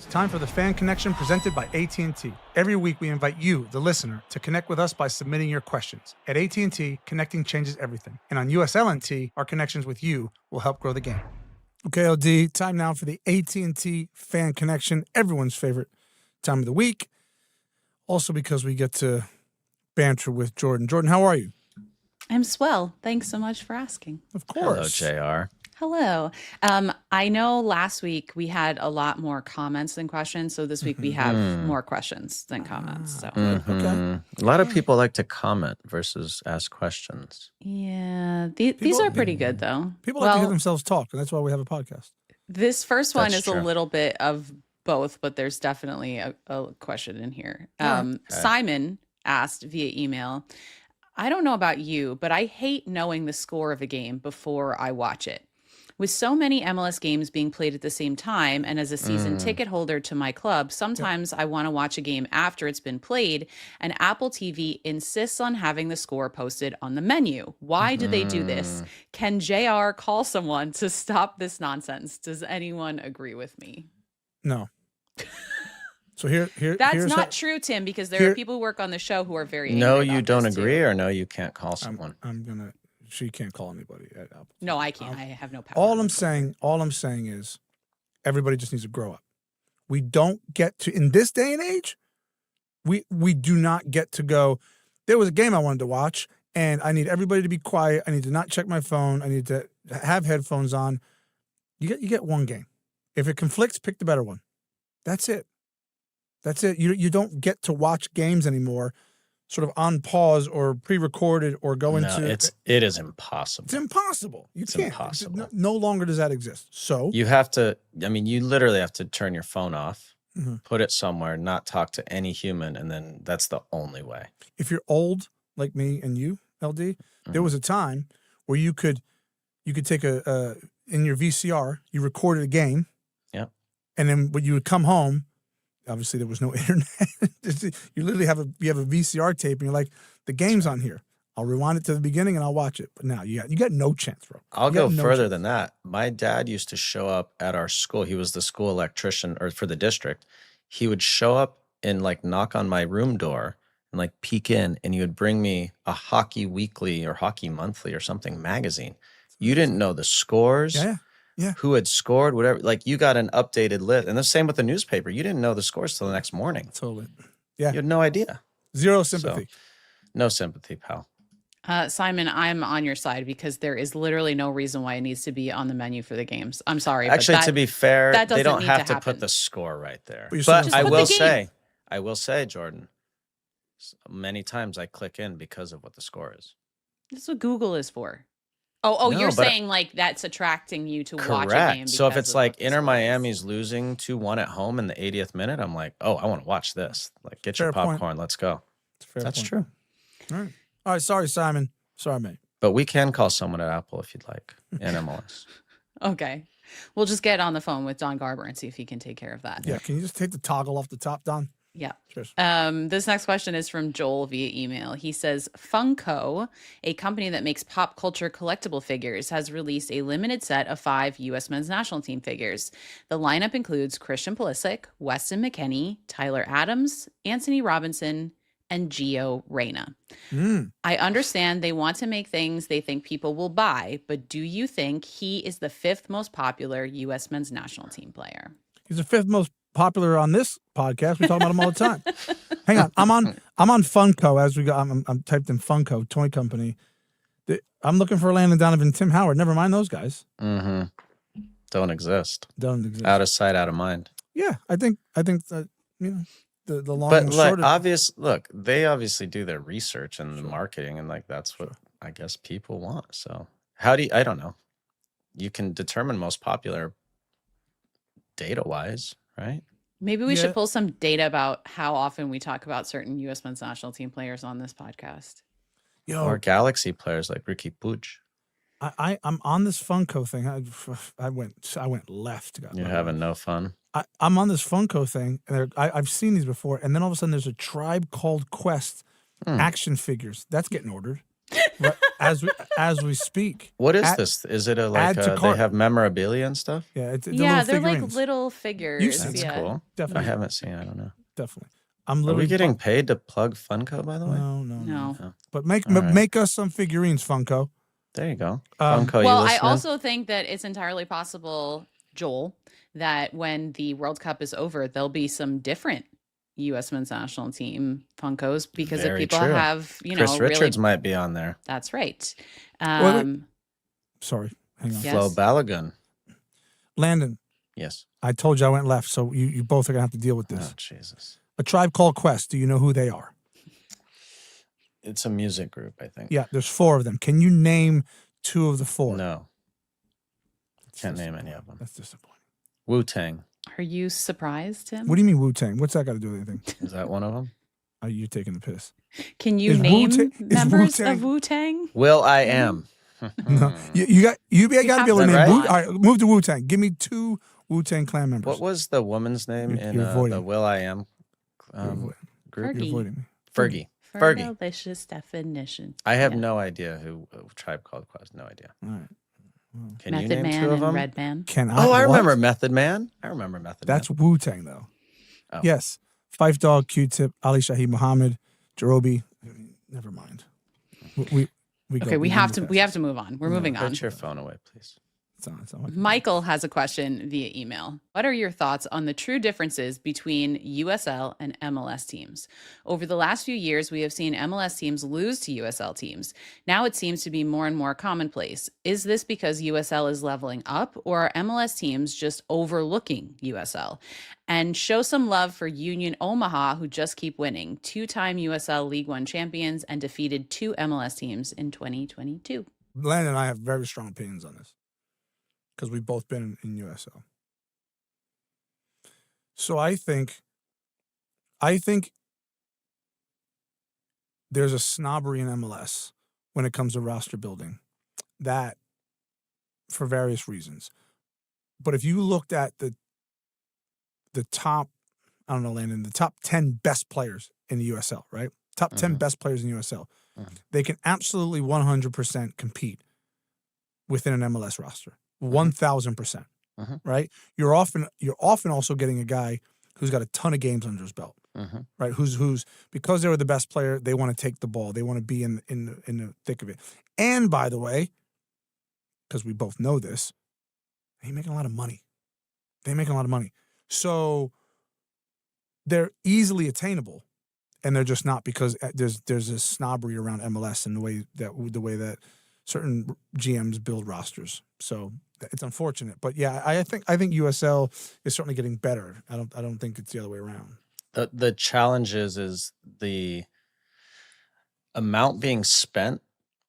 It's time for the Fan Connection presented by AT&T. Every week we invite you, the listener, to connect with us by submitting your questions. At AT&T, connecting changes everything. And on USLNT, our connections with you will help grow the game. Okay, LD, time now for the AT&T Fan Connection, everyone's favorite time of the week. Also because we get to banter with Jordan. Jordan, how are you? I'm swell. Thanks so much for asking. Of course. Hello, JR. Hello. I know last week we had a lot more comments than questions, so this week we have more questions than comments. So Okay. A lot of people like to comment versus ask questions. yeah, these are pretty good though. People like to hear themselves talk, and that's why we have a podcast. This first one That's is true. a little bit of both, but there's definitely a question in here. Right. Simon asked via email, I don't know about you, but I hate knowing the score of a game before I watch it. With so many MLS games being played at the same time, and as a season ticket holder to my club, sometimes I want to watch a game after it's been played, and Apple TV insists on having the score posted on the menu. Why do they do this? Can JR call someone to stop this nonsense? Does anyone agree with me? No. So That's here's not true, Tim, because there are people who work on the show who are very angry No, about you don't this, agree, too. or no, you can't call someone. She can't call anybody at Apple. No, I can't. I have no power. All I'm saying is everybody just needs to grow up. We don't get to, in this day and age, we do not get to go, there was a game I wanted to watch, and I need everybody to be quiet. I need to not check my phone. I need to have headphones on. You get one game. If it conflicts, pick the better one. That's it. That's it. You don't get to watch games anymore sort of on pause or pre-recorded or go into... it is impossible. It's impossible. It's can't. impossible. No longer does that exist. So... You have to, you literally have to turn your phone off, put it somewhere, not talk to any human, and then that's the only way. If you're old, like me and you, LD, there was a time where you could take in your VCR, you recorded a game. Yep. And then when you would come home, obviously there was no internet. You literally have a VCR tape and you're like, the game's on here. I'll rewind it to the beginning and I'll watch it. But now you got no chance, bro. I'll go further than that. My dad used to show up at our school. He was the school electrician or for the district. He would show up and like knock on my room door and like peek in, and he would bring me a Hockey Weekly or Hockey Monthly or something magazine. You didn't know the scores. Yeah. Who had scored, whatever. Like you got an updated list. And the same with the newspaper. You didn't know the scores till the next morning. Totally. Yeah. You had no idea. Zero sympathy. So, no sympathy, pal. Simon, I'm on your side because there is literally no reason why it needs to be on the menu for the games. I'm sorry. Actually, but to be fair, that they don't doesn't have need to to put happen. the score right there. But I will say, Jordan, many times I click in because of what the score is. This is what Google is for. Oh, No, you're but- saying like that's attracting you to watch a Correct. game. So if because it's of like what the Inter score is. Miami's losing 2-1 at home in the 80th minute, I'm like, oh, I want to watch this. Like, get your Fair point. popcorn. Let's go. That's true. All right. Sorry, Simon. Sorry, mate. But we can call someone at Apple if you'd like, in MLS. Okay. We'll just get on the phone with Don Garber and see if he can take care of that. Yeah. Can you just take the toggle off the top, Don? Yeah. Cheers. This next question is from Joel via email. He says, Funko, a company that makes pop culture collectible figures, has released a limited set of 5 U.S. men's national team figures. The lineup includes Christian Pulisic, Weston McKennie, Tyler Adams, Anthony Robinson, and Gio Reyna. I understand they want to make things they think people will buy, but do you think he is the 5th most popular U.S. men's national team player? He's the 5th most popular on this podcast. We talk about him all the time. Hang on. I'm on Funko as we go. I'm typed in Funko, toy company. I'm looking for Landon, Donovan, Tim Howard. Never mind those guys. Don't exist. Don't exist. Out of sight, out of mind. Yeah, I think that, the long But and like, short of they obviously do their research and the marketing, and like that's what I guess people want. So I don't know. You can determine most popular data-wise, right? Maybe we should pull some data about how often we talk about certain U.S. men's national team players on this podcast. Or Galaxy players like Ricky Puig. I'm on this Funko thing. I went left. You're having no fun. I'm on this Funko thing, and I've seen these before. And then all of a sudden, there's a Tribe Called Quest action figures. That's getting ordered. Right, as we speak. What is Add- this? Is it a add to they cart. have memorabilia and stuff? Yeah, it's the Yeah, little they're figurines. like little figures. seen That's them. Yeah. cool. If I Definitely, haven't seen, I don't know. definitely. I'm Are literally we getting paid to plug Funko, by the way? no. No. But make All right. make us some figurines, Funko. There you go. Um, Funko, Well, you I listening? also think that it's entirely possible, Joel, that when the World Cup is over, there'll be some different U.S. men's national team Funkos because if Very people true. have, Chris really, Richards might be on there. that's right. wait. Sorry, hang on. Yeah. Flo Yes. Balogun. Landon, Yes. I told you I went left, so you both are gonna have to deal with this. Oh, Jesus. A Tribe Called Quest. Do you know who they are? It's a music group, I think. Yeah, there's 4 of them. Can you name 2 of the 4? No. Can't name any of them. That's disappointing. Wu-Tang. Are you surprised, Tim? What do you mean Wu-Tang? What's that got to do with anything? Is that one of them? Are you taking the piss? Can you Is name Wu-Tang- is members Wu-Tang- of Wu-Tang? Will I Am. No, you got to be able to have name. to Wu- right? all right, move to Wu-Tang. Give me 2 Wu-Tang Clan members. What was the woman's name You're in the avoiding. Will I Am You're avoiding- group? Fergie. You're avoiding me. Fergie. For Fergie. delicious definition. I have Yeah. no idea who Tribe Called Quest. No idea. All right. Can you Method name Man 2 of and them? Redman. Can I? Oh, I what? remember Method Man. I remember Method That's Man. Wu-Tang though. Oh. Yes. Fife Dog, Q-Tip, Ali Shaheed Muhammad, Jerobi. Never mind. We Okay, we have to move on. We're moving on. Put your phone away, please. It's on. Michael has a question via email. What are your thoughts on the true differences between USL and MLS teams? Over the last few years, we have seen MLS teams lose to USL teams. Now it seems to be more and more commonplace. Is this because USL is leveling up, or are MLS teams just overlooking USL? And show some love for Union Omaha, who just keep winning. 2-time USL League One champions and defeated 2 MLS teams in 2022. Landon and I have very strong opinions on this because we've both been in USL. So I think there's a snobbery in MLS when it comes to roster building, that for various reasons. But if you looked at the top, I don't know, Landon, the top 10 best players in the USL, right? Top 10 best players in USL. They can absolutely 100% compete within an MLS roster. 1,000%. Right? You're often also getting a guy who's got a ton of games under his belt. Right? Who's because they were the best player, they want to take the ball. They want to be in the thick of it. And by the way, because we both know this, they're making a lot of money. So they're easily attainable, and they're just not, because there's a snobbery around MLS and the way that certain GMs build rosters. So it's unfortunate, but yeah, I think USL is certainly getting better. I don't think it's the other way around. The challenge is the amount being spent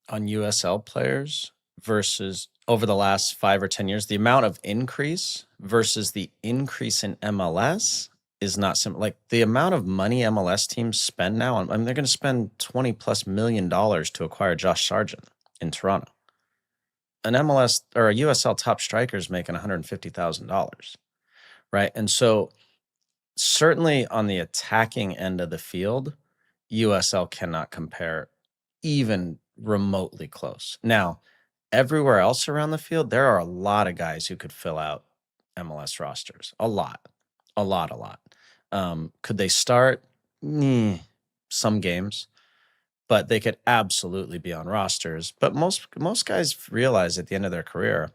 on USL players versus over the last 5 or 10 years, the amount of increase versus the increase in MLS is not similar. Like the amount of money MLS teams spend now, I mean, they're going to spend $20+ million to acquire Josh Sargent in Toronto. An MLS or a USL top striker is making $150,000, right? And so certainly on the attacking end of the field, USL cannot compare even remotely close. Now, everywhere else around the field, there are a lot of guys who could fill out MLS rosters. A lot. Could they start? Some games, but they could absolutely be on rosters. But most guys realize at the end of their career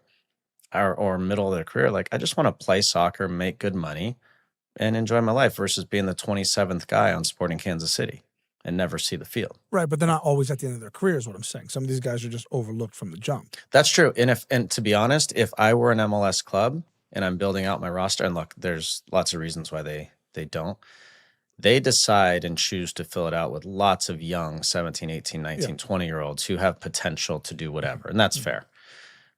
or middle of their career, like, I just want to play soccer, make good money, and enjoy my life versus being the 27th guy on Sporting Kansas City and never see the field. Right, but they're not always at the end of their career is what I'm saying. Some of these guys are just overlooked from the jump. That's true. And to be honest, if I were an MLS club and I'm building out my roster, and look, there's lots of reasons why they don't. They decide and choose to fill it out with lots of young 17, 18, 19, 20-year-olds who have potential to do whatever, and that's fair.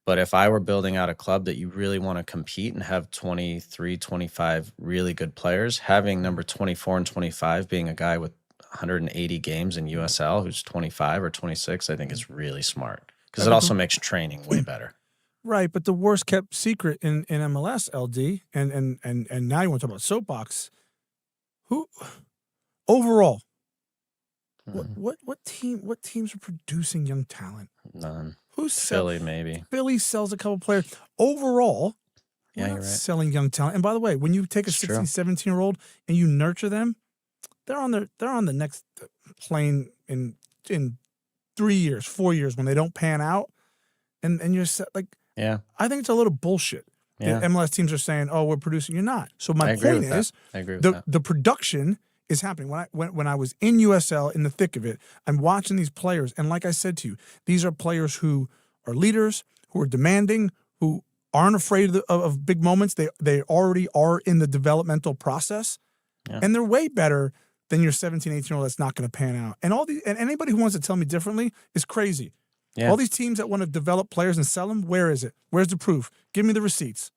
But if I were building out a club that you really want to compete and have 23, 25 really good players, having number 24 and 25 being a guy with 180 games in USL who's 25 or 26, I think is really smart, because it also makes training way better. Right, but the worst kept secret in MLS, LD, and now you want to talk about soapbox. Who overall, What teams are producing young talent? None. Who's Philly, maybe. Philly sells a couple players. Overall, we're Yeah, not you're right. selling young talent. And by the way, when you take a It's 16, true. 17-year-old and you nurture them, they're on the next plane in 3 years, 4 years when they don't pan out. And you're like, Yeah. I think it's a little bullshit. Yeah. The MLS teams are saying, "Oh, we're producing." You're not. So my I agree point with that. is, I agree with that. the production is happening. When I was in USL in the thick of it, I'm watching these players, and like I said to you, these are players who are leaders, who are demanding, who aren't afraid of big moments. They already are in the developmental process, Yeah. and they're way better than your 17, 18-year-old that's not going to pan out. And anybody who wants to tell me differently is crazy. Yeah. All these teams that want to develop players and sell them, where is it? Where's the proof? Give me the receipts.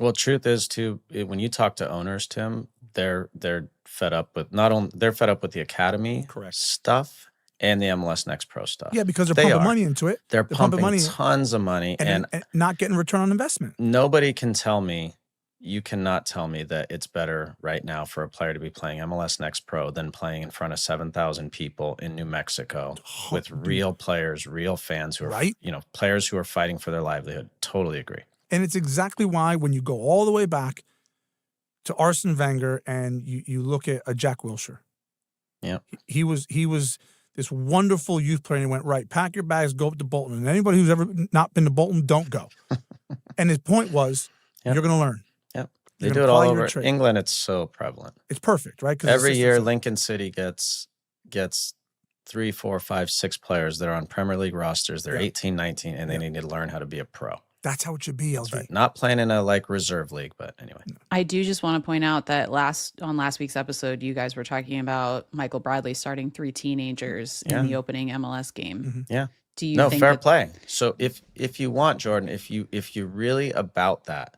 Well, truth is too, when you talk to owners, Tim, they're fed up with they're fed up with the academy Correct. stuff and the MLS Next Pro stuff. Yeah, because they're They pumping are. money into it. They're pumping money tons of money, and not getting return on investment. nobody can tell me, you cannot tell me that it's better right now for a player to be playing MLS Next Pro than playing in front of 7,000 people in New Mexico with real players, real fans who are, Right? Players who are fighting for their livelihood. Totally agree. And it's exactly why when you go all the way back to Arsene Wenger and you look at a Jack Wilshere. Yeah. He was this wonderful youth player, and he went, right, pack your bags, go up to Bolton. And anybody who's ever not been to Bolton, don't go. And his point was, Yep. you're going to learn. Yep. You're They gonna do it all apply your over trade. England. It's so prevalent. It's perfect, right? 'Cause the Every system's year, set. Lincoln City gets 3, 4, 5, 6 players that are on Premier League rosters. They're 18, 19, and they need to learn how to be a pro. That's how it should be, LD. That's right. Not playing in a reserve league, but anyway. I do just want to point out that on last week's episode, you guys were talking about Michael Bradley starting 3 teenagers in the opening MLS game. Mm-hmm. Yeah. Do you think fair play. So if you want, Jordan, if you really about that,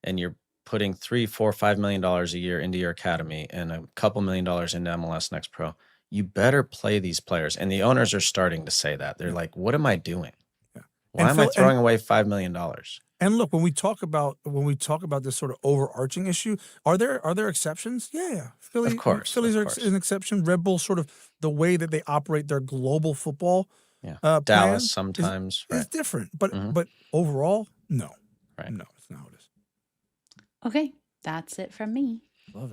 and you're putting $3, $4, $5 million a year into your academy and a couple $1 million into MLS Next Pro, you better play these players. And the owners are starting to say that. They're like, what am I doing? Yeah. Why am I throwing away $5 million? And look, when we talk about this sort of overarching issue, are there exceptions? Yeah. Philly, Of course. Phillies are an exception. Red Bull, sort of the way that they operate their global football. Yeah. Dallas sometimes is different, but overall, no. Right. No, it's not how it is. Okay, that's it from me.